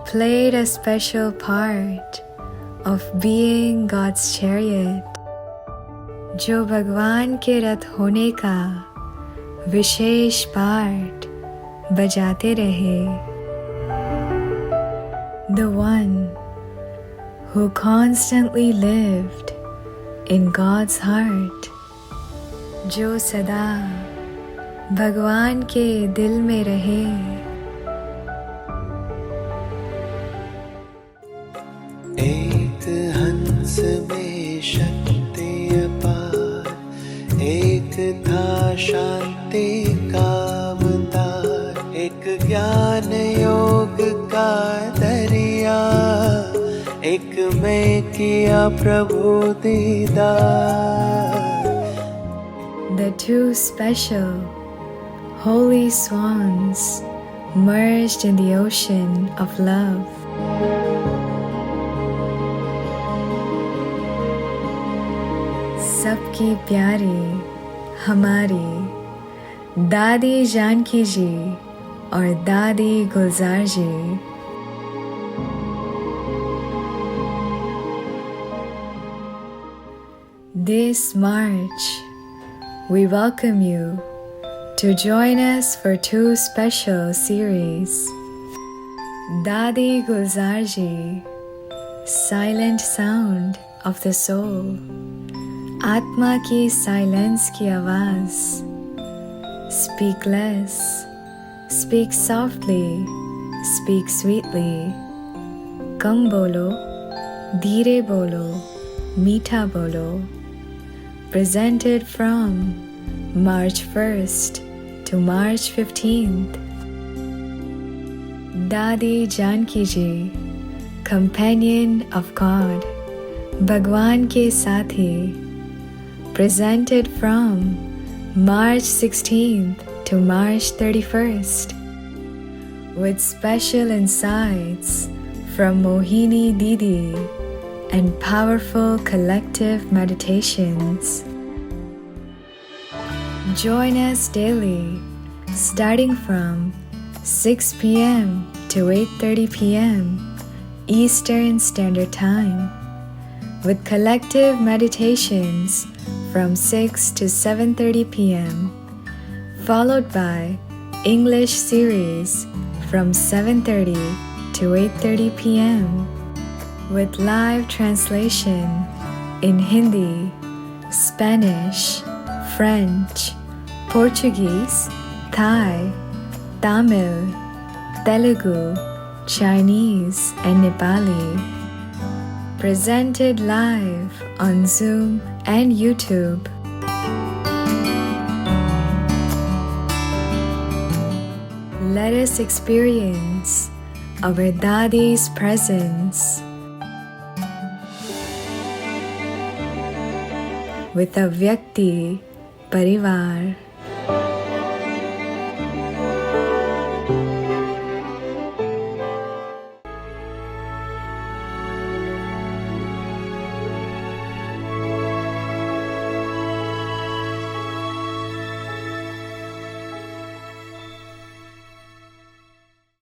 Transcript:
played a special part of being God's chariot, जो भगवान के रथ होने का विशेष पार्ट बजाते रहे. The one who constantly lived in God's heart, जो सदा भगवान के दिल में रहे. एक हंस में शक्ति अपार, एक था शांति का अवतार, एक ज्ञान योग का दरिया, एक में किया प्रभु दीदार. The two special Holy Swans merged in the ocean of love. सबकी प्यारी हमारी दादी जानकी जी और दादी गुलजार जी. This March, we welcome you to join us for two special series. Dadi Gulzar Ji, Silent Sound of the Soul, आत्मा की silence की आवाज. Speak less, speak softly, speak sweetly. कम बोलो, धीरे बोलो, मीठा बोलो. Presented from March 1st to March 15th. Dadi Janki Ji, Companion of God, भगवान के साथी. Presented from March 16th to March 31st, with special insights from Mohini Didi and powerful collective meditations. Join us daily, starting from 6 p.m. to 8:30 p.m. Eastern Standard Time, with collective meditations from 6 to 7:30 p.m., followed by English series from 7:30 to 8:30 p.m., with live translation in Hindi, Spanish, French, Portuguese, Thai, Tamil, Telugu, Chinese, and Nepali. Presented live on Zoom and YouTube. Let us experience our Dadi's presence with a Vyakti Parivar.